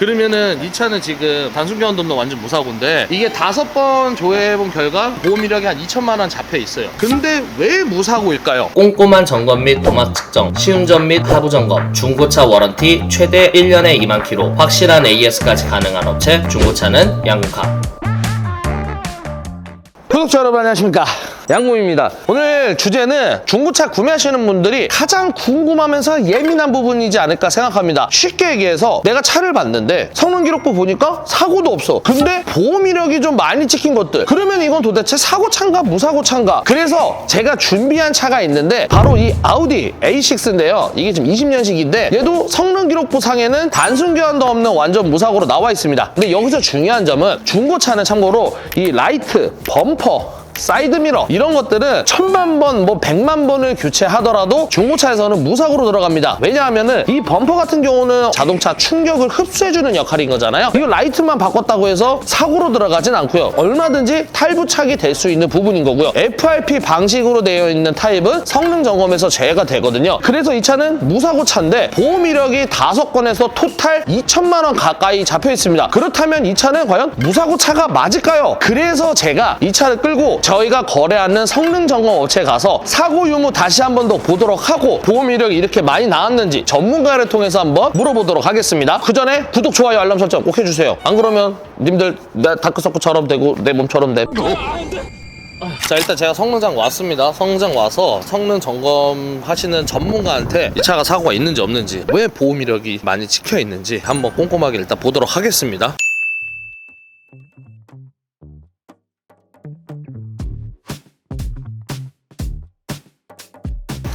그러면은 이 차는 지금 단순 교환도 없는 완전 무사고인데 이게 5번 조회해본 결과 보험 이력이 한 2천만 원 잡혀 있어요. 근데 왜 무사고일까요? 꼼꼼한 점검 및 도막 측정, 시운전 및 하부 점검, 중고차 워런티 최대 1년에 2만 킬로, 확실한 AS까지 가능한 업체, 중고차는 양궁카. 구독자 여러분 안녕하십니까, 양궁입니다. 오늘 주제는 중고차 구매하시는 분들이 가장 궁금하면서 예민한 부분이지 않을까 생각합니다. 쉽게 얘기해서 내가 차를 봤는데 성능 기록부 보니까 사고도 없어. 근데 보험 이력이 좀 많이 찍힌 것들, 그러면 이건 도대체 사고차인가 무사고차인가? 그래서 제가 준비한 차가 있는데 바로 이 아우디 A6인데요 이게 지금 20년식인데 얘도 성능 기록부 상에는 단순 교환도 없는 완전 무사고로 나와 있습니다. 근데 여기서 중요한 점은 중고차는 참고로 이 라이트, 범퍼, 사이드미러 이런 것들은 1000만 번, 100만 번을 교체하더라도 중고차에서는 무사고로 들어갑니다. 왜냐하면은 이 범퍼 같은 경우는 자동차 충격을 흡수해주는 역할인 거잖아요. 이거 라이트만 바꿨다고 해서 사고로 들어가진 않고요. 얼마든지 탈부착이 될 수 있는 부분인 거고요. FRP 방식으로 되어 있는 타입은 성능 점검에서 제외가 되거든요. 그래서 이 차는 무사고 차인데 보험 이력이 5건에서 토탈 2천만 원 가까이 잡혀 있습니다. 그렇다면 이 차는 과연 무사고 차가 맞을까요? 그래서 제가 이 차를 끌고 저희가 거래하는 성능 점검 업체에 가서 사고 유무 다시 한 번 더 보도록 하고 보험 이력이 이렇게 많이 나왔는지 전문가를 통해서 한번 물어보도록 하겠습니다. 그 전에 구독, 좋아요, 알람 설정 꼭 해주세요. 안 그러면 님들 내 다크서클처럼 되고 내 몸처럼 돼. 자, 일단 제가 성능장 왔습니다. 성능장 와서 성능 점검하시는 전문가한테 이 차가 사고가 있는지 없는지, 왜 보험 이력이 많이 찍혀 있는지 한번 꼼꼼하게 일단 보도록 하겠습니다.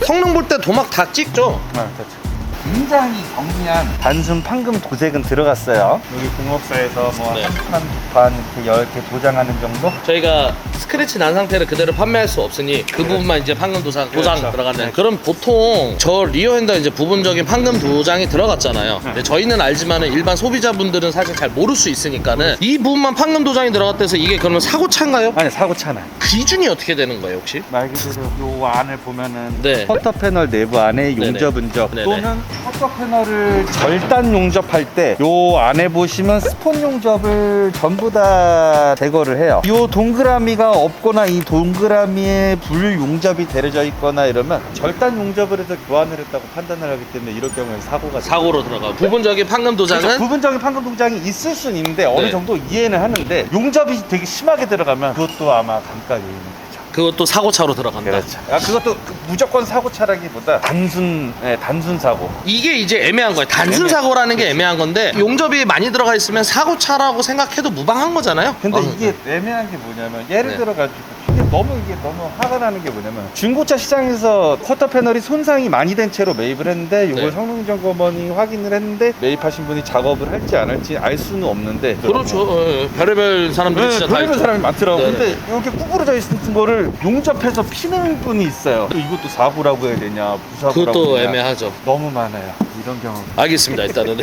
성능 볼 때 도막 다 찍죠? 됐죠. 굉장히 정리한 단순 판금 도색은 들어갔어요. 여기 공업사에서 뭐 네. 한 판, 두 판, 이렇게 도장하는 정도? 저희가 스크래치 난 상태를 그대로 판매할 수 없으니 그 부분만 이제 판금 도장 그렇죠. 들어가는. 네. 그럼 보통 저 리어 핸더 이제 부분적인 판금 도장이 들어갔잖아요. 근데 저희는 알지만은 일반 소비자분들은 사실 잘 모를 수 있으니까는 이 부분만 판금 도장이 들어갔대서 이게 그러면 사고차인가요? 아니, 사고차는. 기준이 어떻게 되는 거예요 혹시? 말 그대로 요 안을 보면은 네. 커터 패널 내부 안에 용접, 은접 네네. 또는 커터 패널을 절단 용접할 때 요 안에 보시면 스폰 용접을 전부 다 제거를 해요. 요 동그라미가 없거나 이 동그라미에 불 용접이 데려져 있거나 이러면 절단 용접을 해서 교환을 했다고 판단을 하기 때문에 이럴 경우에 사고가 사고로 들어가고 부분적인 판금 도장은 그렇죠. 부분적인 판금 동작이 있을 수는 있는데 어느 네. 정도 이해는 하는데 용접이 되게 심하게 들어가면 그것도 아마 감가 요인이 되죠. 그것도 사고차로 들어간다. 그렇죠. 그것도 무조건 사고차라기보다 단순 사고. 이게 이제 애매한 거예요. 단순 사고라는 게 애매한 건데 용접이 많이 들어가 있으면 사고차라고 생각해도 무방한 거잖아요. 근데 이게 애매한 게 뭐냐면 예를 네. 들어가지고 이게 너무 화가 나는 게 뭐냐면 중고차 시장에서 쿼터 패널이 손상이 많이 된 채로 매입을 했는데 이걸 네. 성능점검원이 확인을 했는데 매입하신 분이 작업을 할지 안 할지 알 수는 없는데 그렇죠. 예, 별의별 사람들이 진짜 다 별의별 있죠. 사람이 많더라고. 네네. 근데 이렇게 구부러져 있는 거를 용접해서 피는 분이 있어요. 이것도 사고라고 해야 되냐 부사고라고 그것도 해야 되냐. 애매하죠. 너무 많아요. 이런 경우. 알겠습니다. 일단은.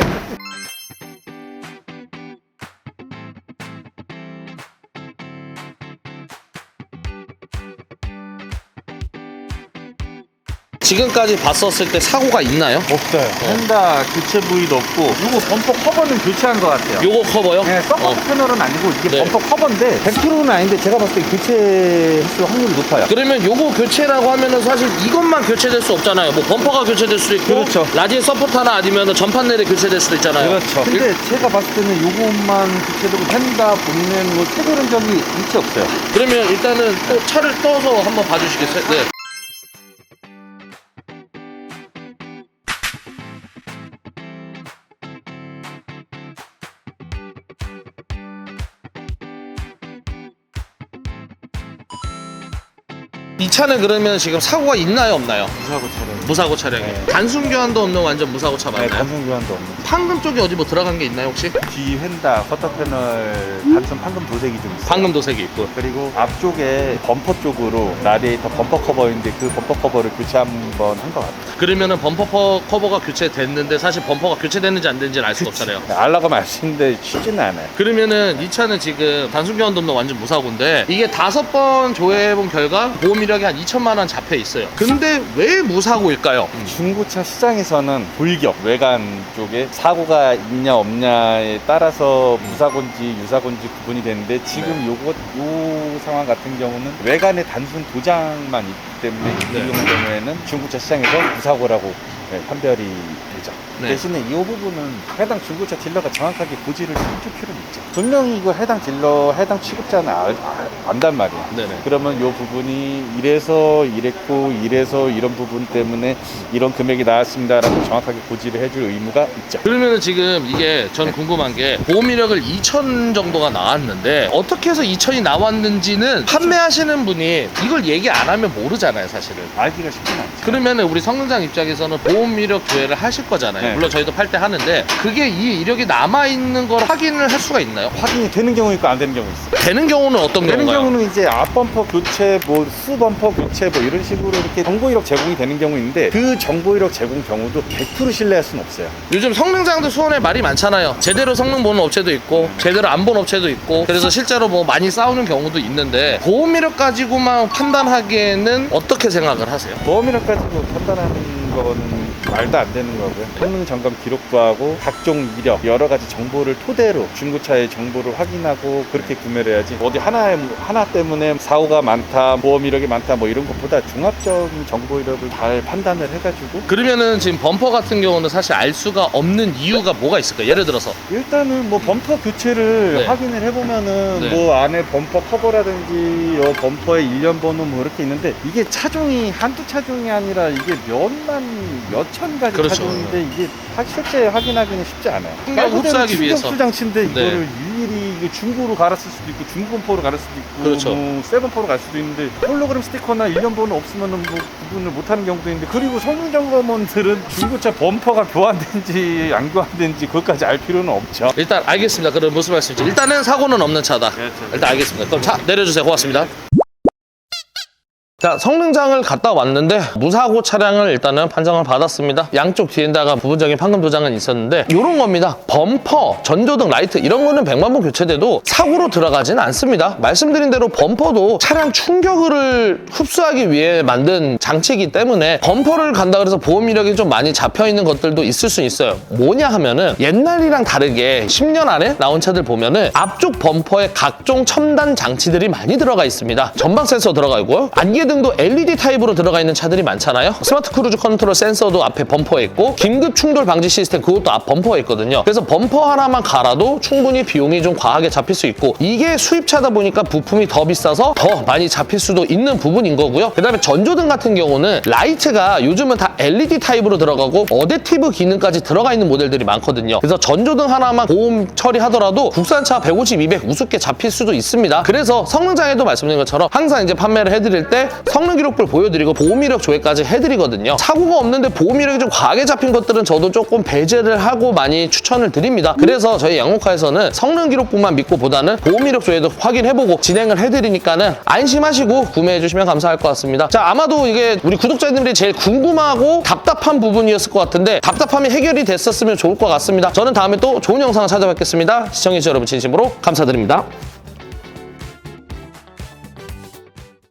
지금까지 봤었을 때 사고가 있나요? 없어요. 펜다 교체 부위도 없고 이거 범퍼 커버는 교체한 것 같아요. 요거 커버요? 네, 서포트 패널은 아니고 이게 네. 범퍼 커버인데 100kg는 아닌데 제가 봤을 때 교체했을 확률이 높아요. 그러면 요거 교체라고 하면은 사실 이것만 교체될 수 없잖아요. 뭐 범퍼가 교체될 수도 있고, 그렇죠. 라지 서포터나 아니면 전판 내리 교체될 수도 있잖아요. 그렇죠. 근데 제가 봤을 때는 요것만 교체되고 펜다 본넷 뭐 체결한 적이 일체 없어요. 그러면 일단은 또 차를 떠서 한번 봐주시겠어요? 네. 이 차는 그러면 지금 사고가 있나요, 없나요? 무사고 차량. 무사고 차량이에요. 네. 단순 교환도 없는 완전 무사고 차 맞나요? 단순 교환도 없는. 판금 쪽에 어디 뭐 들어간 게 있나요 혹시? 뒤 휀다 커터 패널 단순 판금 도색이 좀 있어요. 판금 도색이 있고. 그리고 앞쪽에 범퍼 쪽으로 라디에이터 범퍼 커버인데 그 범퍼 커버를 교체 한번 한 것 같아요. 그러면은 범퍼 커버가 교체됐는데 사실 범퍼가 교체됐는지 안 됐는지는 알 수가 없잖아요. 알라고 말씀인데 쉽지는 않아요. 그러면은 이 차는 지금 단순 교환도 없는 완전 무사고인데 이게 5번 조회해본 결과 보험 이력이 한 2천만 원 잡혀 있어요. 근데 왜 무사고일까요? 중고차 시장에서는 돌격 외관 쪽에 사고가 있냐 없냐에 따라서 무사고인지 유사고인지 구분이 되는데 지금 요 상황 같은 경우는 외관에 단순 도장만 있기 때문에 이런 경우에는 중고차 시장에서 무사고라고 판별이 되죠. 네. 대신에 이 부분은 해당 중고차 딜러가 정확하게 고지를 해줄 필요는 있죠. 분명히 이거 해당 딜러, 해당 취급자는 안단 말이야. 네네. 그러면 이 부분이 이래서 이랬고 이래서 이런 부분 때문에 이런 금액이 나왔습니다라고 정확하게 고지를 해줄 의무가 있죠. 그러면은 지금 이게 전 궁금한 게 보험 이력을 2천 정도가 나왔는데 어떻게 해서 2천이 나왔는지는 판매하시는 분이 이걸 얘기 안 하면 모르잖아요, 사실은. 알기가 쉽진 않죠. 그러면은 우리 성능장 입장에서는 보험 이력 조회를 하실 거잖아요. 네. 물론 저희도 팔 때 하는데 그게 이 이력이 남아 있는 걸 확인을 할 수가 있나요? 확인이 되는 경우 있고 안 되는 경우 있어요. 되는 경우는 어떤 되는 경우가요? 경우는 이제 앞범퍼 교체, 뭐 수범퍼 교체 뭐 이런 식으로 이렇게 정보 이력 제공이 되는 경우 있는데 그 정보 이력 제공 경우도 100% 신뢰할 수는 없어요. 요즘 성능장도 수원에 말이 많잖아요. 제대로 성능 보는 업체도 있고 제대로 안 본 업체도 있고 그래서 실제로 뭐 많이 싸우는 경우도 있는데 보험 이력 가지고만 판단하기에는 어떻게 생각을 하세요? 보험 이력 가지고 판단하는 거는 말도 안 되는 거고요. 성능 점검 기록도 하고 각종 이력 여러 가지 정보를 토대로 중고차의 정보를 확인하고 그렇게 구매를 해야지 어디 하나 때문에 사고가 많다, 보험 이력이 많다 뭐 이런 것보다 종합적인 정보 이력을 잘 판단을 해가지고 그러면은 지금 범퍼 같은 경우는 사실 알 수가 없는 이유가 뭐가 있을까요? 예를 들어서 일단은 뭐 범퍼 교체를 네. 확인을 해보면은 네. 뭐 안에 범퍼 커버라든지 범퍼의 일련 번호 뭐 이렇게 있는데 이게 차종이 한두 차종이 아니라 이게 몇천 가지 그렇죠. 차종인데 이게 실제 확인하기는 쉽지 않아요. 그러니까 흡수하기 위해서. 충격수 장치인데 네. 이거를 일일이 이거 중고로 갈았을 수도 있고 중범퍼로 갈았을 수도 있고 그렇죠. 뭐 세범퍼로 갈 수도 있는데 홀로그램 스티커나 일련 번호 없으면은 뭐 구분을 못하는 경우도 있는데 그리고 성능 점검원들은 중고차 범퍼가 교환된지 안 교환된지 그것까지 알 필요는 없죠. 일단 알겠습니다. 그럼 무슨 말씀인지 일단은 사고는 없는 차다. 그렇죠. 일단 알겠습니다. 그럼 차 내려주세요. 고맙습니다. 자, 성능장을 갔다 왔는데 무사고 차량을 일단은 판정을 받았습니다. 양쪽 뒤에다가 부분적인 판금 도장은 있었는데 이런 겁니다. 범퍼, 전조등, 라이트 이런 거는 100만 번 교체돼도 사고로 들어가지는 않습니다. 말씀드린 대로 범퍼도 차량 충격을 흡수하기 위해 만든 장치이기 때문에 범퍼를 간다 그래서 보험 이력이 좀 많이 잡혀있는 것들도 있을 수 있어요. 뭐냐 하면은 옛날이랑 다르게 10년 안에 나온 차들 보면은 앞쪽 범퍼에 각종 첨단 장치들이 많이 들어가 있습니다. 전방 센서 들어가 있고요. 안개등도 LED 타입으로 들어가 있는 차들이 많잖아요. 스마트 크루즈 컨트롤 센서도 앞에 범퍼에 있고 긴급 충돌 방지 시스템 그것도 앞 범퍼에 있거든요. 그래서 범퍼 하나만 갈아도 충분히 비용이 좀 과하게 잡힐 수 있고 이게 수입차다 보니까 부품이 더 비싸서 더 많이 잡힐 수도 있는 부분인 거고요. 그 다음에 전조등 같은 경우는 라이트가 요즘은 다 LED 타입으로 들어가고 어댑티브 기능까지 들어가 있는 모델들이 많거든요. 그래서 전조등 하나만 보험 처리하더라도 국산차 150, 200 우습게 잡힐 수도 있습니다. 그래서 성능장에도 말씀드린 것처럼 항상 이제 판매를 해드릴 때 성능 기록부를 보여드리고 보험 이력 조회까지 해드리거든요. 사고가 없는데 보험 이력이 좀 과하게 잡힌 것들은 저도 조금 배제를 하고 많이 추천을 드립니다. 그래서 저희 양호카에서는 성능 기록부만 믿고 보다는 보험 이력 조회도 확인해보고 진행을 해드리니까는 안심하시고 구매해주시면 감사할 것 같습니다. 자, 아마도 이게 우리 구독자님들이 제일 궁금하고 답답한 부분이었을 것 같은데 답답함이 해결이 됐었으면 좋을 것 같습니다. 저는 다음에 또 좋은 영상을 찾아뵙겠습니다. 시청해주신 여러분 진심으로 감사드립니다.